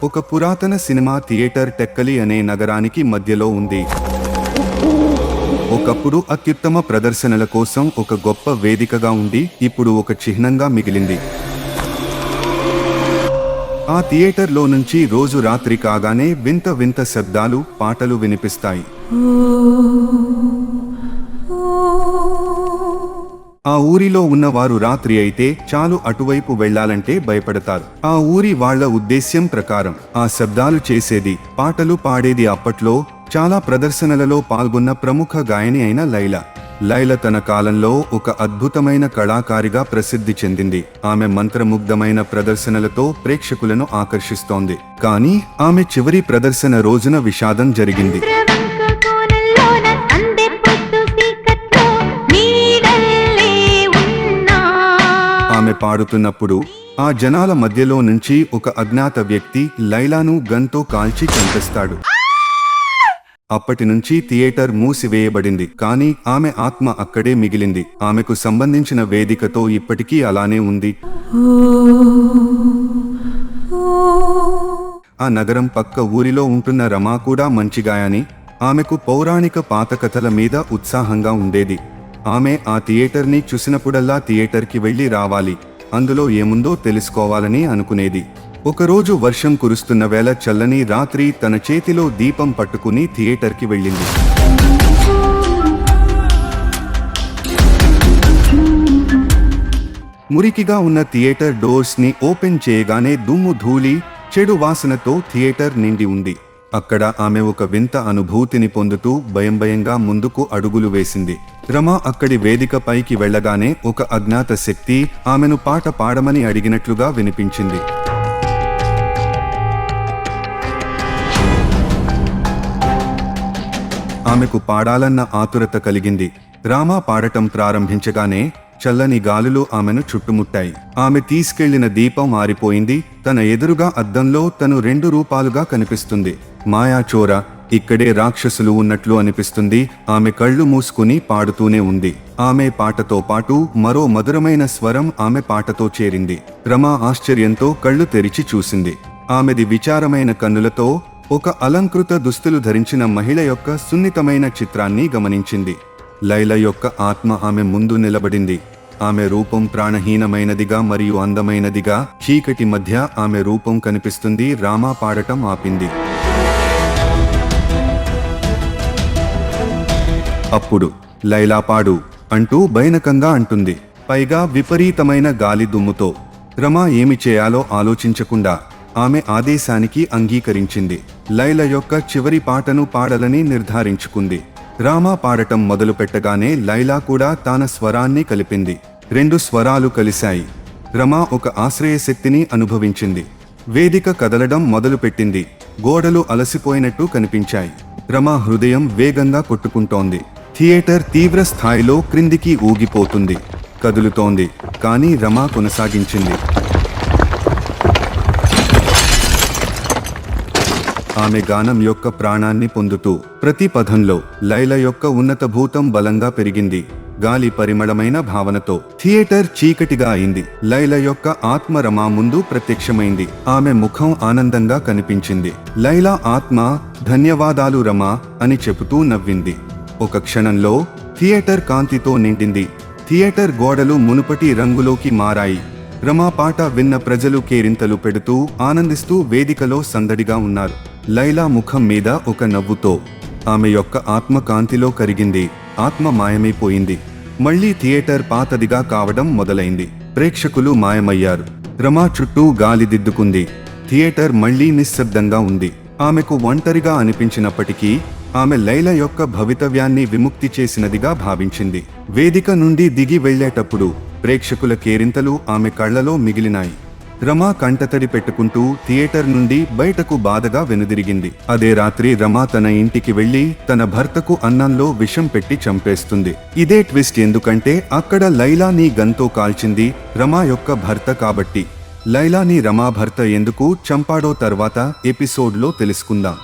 ఒక పురాతన cinema theatre Tekkali అనే నగరానికి మధ్యలో ఉంది. ఒకప్పుడు అత్యుత్తమ ప్రదర్శనల కోసం ఒక గొప్ప వేదికగా ఉండి ఇప్పుడు ఒక చిహ్నంగా మిగిలింది. ఆ థియేటర్లో నుంచి రోజు రాత్రి కాగానే వింత వింత శబ్దాలు, పాటలు వినిపిస్తాయి. ఆ ఊరిలో ఉన్నవారు రాత్రి అయితే చాలు అటువైపు వెళ్లాలంటే భయపడతారు. ఆ ఊరి వాళ్ల ఉద్దేశ్యం ప్రకారం ఆ శబ్దాలు చేసేది, పాటలు పాడేది అప్పట్లో చాలా ప్రదర్శనలలో పాల్గొన్న ప్రముఖ గాయని అయిన లైలా. లైలా తన కాలంలో ఒక అద్భుతమైన కళాకారిగా ప్రసిద్ధి చెందింది. ఆమె మంత్రముగ్ధమైన ప్రదర్శనలతో ప్రేక్షకులను ఆకర్షిస్తోంది. కానీ ఆమె చివరి ప్రదర్శన రోజున విషాదం జరిగింది. ఆమె పాడుతున్నప్పుడు ఆ జనాల మధ్యలో నుంచి ఒక అజ్ఞాత వ్యక్తి లైలాను గన్తో కాల్చి చంపేస్తాడు. అప్పటి నుంచి థియేటర్ మూసివేయబడింది. కానీ ఆమె ఆత్మ అక్కడే మిగిలింది. ఆమెకు సంబంధించిన వేదికతో ఇప్పటికీ అలానే ఉంది. ఆ నగరం పక్క ఊరిలో ఉంటున్న రమా కూడా మంచి గాయని. ఆమెకు పౌరాణిక పాతకథల మీద ఉత్సాహంగా ఉండేది. ఆమె ఆ థియేటర్ని చూసినప్పుడల్లా థియేటర్కి వెళ్లి రావాలి, అందులో ఏముందో తెలుసుకోవాలని అనుకునేది. ఒకరోజు వర్షం కురుస్తున్న వేళ చల్లని రాత్రి తన చేతిలో దీపం పట్టుకుని థియేటర్కి వెళ్ళింది. మురికిగా ఉన్న థియేటర్ డోర్స్ ని ఓపెన్ చేయగానే దుమ్ము, ధూళి, చెడు వాసనతో థియేటర్ నిండి ఉంది. అక్కడ ఆమె ఒక వింత అనుభూతిని పొందుతూ భయంగా ముందుకు అడుగులు వేసింది. రమా అక్కడి వేదిక పైకి వెళ్లగానే ఒక అజ్ఞాత శక్తి ఆమెను పాట పాడమని అడిగినట్లుగా వినిపించింది. ఆమెకు పాడాలన్న ఆతురత కలిగింది. రామా పాడటం ప్రారంభించగానే చల్లని గాలులు ఆమెను చుట్టుముట్టాయి. ఆమె తీసుకెళ్లిన దీపం ఆరిపోయింది. తన ఎదురుగా అద్దంలో తను 2 రూపాలుగా కనిపిస్తుంది. మాయాచోర, ఇక్కడే రాక్షసులు ఉన్నట్లు అనిపిస్తుంది. ఆమె కళ్ళు మూసుకుని పాడుతూనే ఉంది. ఆమె పాటతో పాటు మరో మధురమైన స్వరం ఆమె పాటతో చేరింది. రమా ఆశ్చర్యంతో కళ్ళు తెరిచి చూసింది. ఆమెది విచారమైన కన్నులతో ఒక అలంకృత దుస్తులు ధరించిన మహిళ యొక్క సున్నితమైన చిత్రాన్ని గమనించింది. లైలా యొక్క ఆత్మ ఆమె ముందు నిలబడింది. ఆమె రూపం ప్రాణహీనమైనదిగా మరియు అందమైనదిగా. చీకటి మధ్య ఆమె రూపం కనిపిస్తుంది. రామా పాడటం ఆపింది. అప్పుడు లైలా పాడు అంటూ భయానకంగా అంటుంది, పైగా విపరీతమైన గాలి దుమ్ముతో. రమా ఏమి చేయాలో ఆలోచించకుండా ఆమె ఆదేశానికి అంగీకరించింది. లైలా యొక్క చివరి పాటను పాడాలని నిర్ధారించుకుంది. రామా పాడటం మొదలు పెట్టగానే లైలా కూడా తన స్వరాన్ని కలిపింది. 2 స్వరాలు కలిశాయి. రమా ఒక ఆశ్రయ శక్తిని అనుభవించింది. వేదిక కదలడం మొదలుపెట్టింది. గోడలు అలసిపోయినట్టు కనిపించాయి. రమా హృదయం వేగంగా కొట్టుకుంటోంది. థియేటర్ తీవ్ర స్థాయిలో క్రిందికి ఊగిపోతుంది, కదులుతోంది. కానీ రమా కొనసాగించింది. ఆమె గానం యొక్క ప్రాణాన్ని పొందుతూ ప్రతి పదంలో లైలా యొక్క ఉన్నత భూతం బలంగా పెరిగింది. గాలి పరిమళమైన భావనతో థియేటర్ చీకటిగా అయింది. లైలా యొక్క ఆత్మ రమా ముందు ప్రత్యక్షమైంది. ఆమె ముఖం ఆనందంగా కనిపించింది. లైలా ఆత్మ ధన్యవాదాలు రమా అని చెబుతూ నవ్వింది. ఒక క్షణంలో థియేటర్ కాంతితో నిండింది. థియేటర్ గోడలు మునుపటి రంగులోకి మారాయి. రమా పాట విన్న ప్రజలు కేరింతలు పెడుతూ ఆనందిస్తూ వేదికలో సందడిగా ఉన్నారు. లైలా ముఖం మీద ఒక నవ్వుతో ఆమె యొక్క ఆత్మ కాంతిలో కరిగింది. ఆత్మ మాయమైపోయింది. మళ్లీ థియేటర్ పాతదిగా కావడం మొదలైంది. ప్రేక్షకులు మాయమయ్యారు. రమా చుట్టూ గాలి దిద్దుకుంది. థియేటర్ మళ్లీ నిశ్శబ్దంగా ఉంది. ఆమెకు ఒంటరిగా అనిపించినప్పటికీ ఆమె లైలా యొక్క భవితవ్యాన్ని విముక్తి చేసినదిగా భావించింది. వేదిక నుండి దిగి వెళ్లేటప్పుడు ప్రేక్షకుల కేరింతలు ఆమె కళ్లలో మిగిలినాయి. రమా కంటతడి పెట్టుకుంటూ థియేటర్ నుండి బయటకు బాధగా వెనుదిరిగింది. అదే రాత్రి రమా తన ఇంటికి వెళ్లి తన భర్తకు అన్నంలో విషం పెట్టి చంపేస్తుంది. ఇదే ట్విస్ట్, ఎందుకంటే అక్కడ లైలాని గన్తో కాల్చింది రమా యొక్క భర్త కాబట్టి. లైలాని రమా భర్త ఎందుకు చంపాడో తర్వాత ఎపిసోడ్లో తెలుసుకుందాం.